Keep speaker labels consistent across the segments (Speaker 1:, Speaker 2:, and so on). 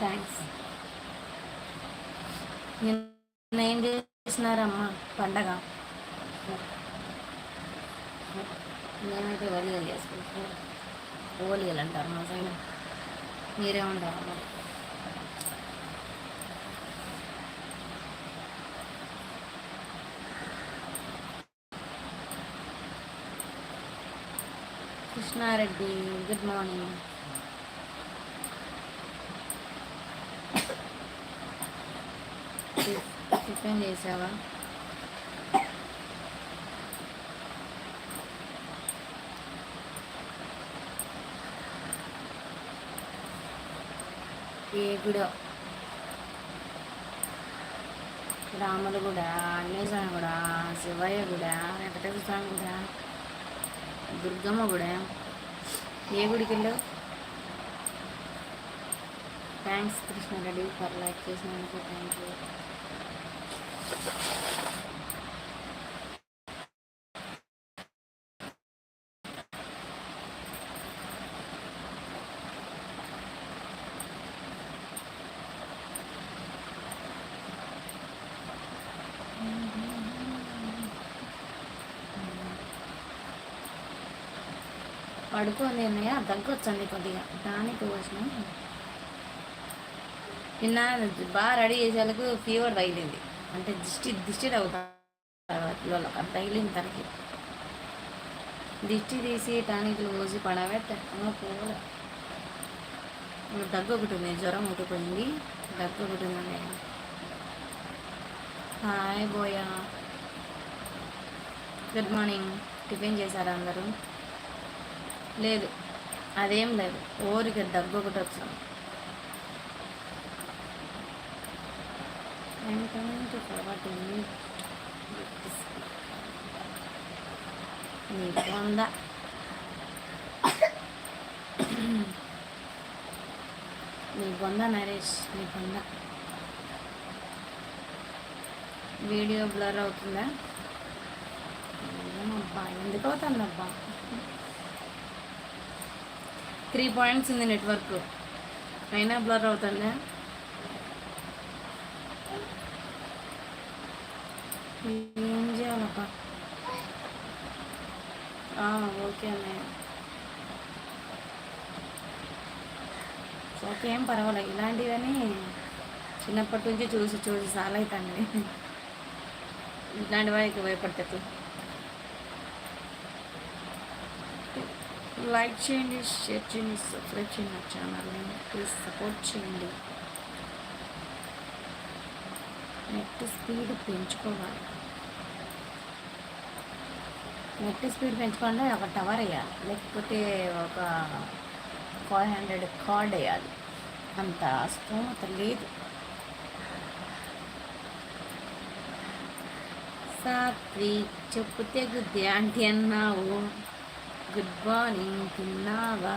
Speaker 1: Thanks. నిన్న ఏం చేసినారమ్మా పండగ? మేమైతే ఓలిగలు చేసుకుంటాం. ఓలిగలు అంటారు మా సైడ్. మీరేమంటారు మరి? Krishna Reddy good morning. టిఫిన్ చేసావా? ఏ గుడో? రాములు కూడా, ఆంజనేయ స్వామి కూడా, శివయ్య కూడా, వెంకటేశ్వర స్వామి కూడా, దుర్గమ్మ కూడా. ఏ గుడికి వెళ్ళావు? థ్యాంక్స్ కృష్ణారెడ్డి ఫర్ లైక్ చేసినందుకు. Thank you. పడుకోండి అన్నయ్య, తగ్గొచ్చండి కొద్దిగా టానిక్ పోసిన. నిన్న బాగా రెడీ చేసేందుకు ఫీవర్ తగిలింది. అంటే దిష్టి తగ్గుతా అంత తగిలింది తనకి. దిష్టి తీసి టానిక్లు పోసి పడబెట్ట పోలే. దగ్గు ఒకటి ఉంది, జ్వరం ముట్టుకుంది, దగ్గు ఒకటి ఉందండి. Hi buoy, good morning. Tiffin చేశారా అందరూ? లేదు, అదేం లేదు, ఊరికి దగ్గు ఒకటి వచ్చాం. నీ పొంద నరేష్, నీ పొంద. వీడియో బ్లర్ అవుతుందా? ఏమబ్బా, ఎందుకు అవుతుందబ్బా? 3 పాయింట్స్ ఉంది నెట్వర్క్, అయినా బ్లర్ అవుతుందా? ఏం చేయాలప్ప? ఓకే అన్నయ్య, ఓకే, ఏం పర్వాలేదు. ఇలాంటివన్నీ చిన్నప్పటి నుంచి చూసి చూసి చాలా అవుతాండి. ఇట్లాంటి వారికి భయపడతారు. లైక్ చేయండి, షేర్ చేయండి, సబ్స్క్రైబ్ చేయండి నా ఛానల్ని. ప్లీజ్ సపోర్ట్ చేయండి. నెట్ స్పీడ్ పెంచుకోవాలి. నెట్ స్పీడ్ పెంచుకోవాలంటే ఒక టవర్ వేయాలి, లేకపోతే ఒక 500 కార్డ్ వేయాలి. అంత స్తోమత లేదు. సాత్విక్ చెప్పుతే గుద్ది ఆంటీ అన్నావు. గుడ్ మార్నింగ్, తిన్నావా?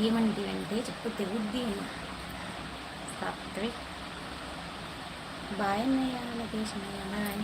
Speaker 1: ఏమంటివంటే చెప్పు తెగుద్ది అని. సాత్విక్ బాయ్ అన్నయ్య, లొకేషన్ అయ్యా, బాయ్.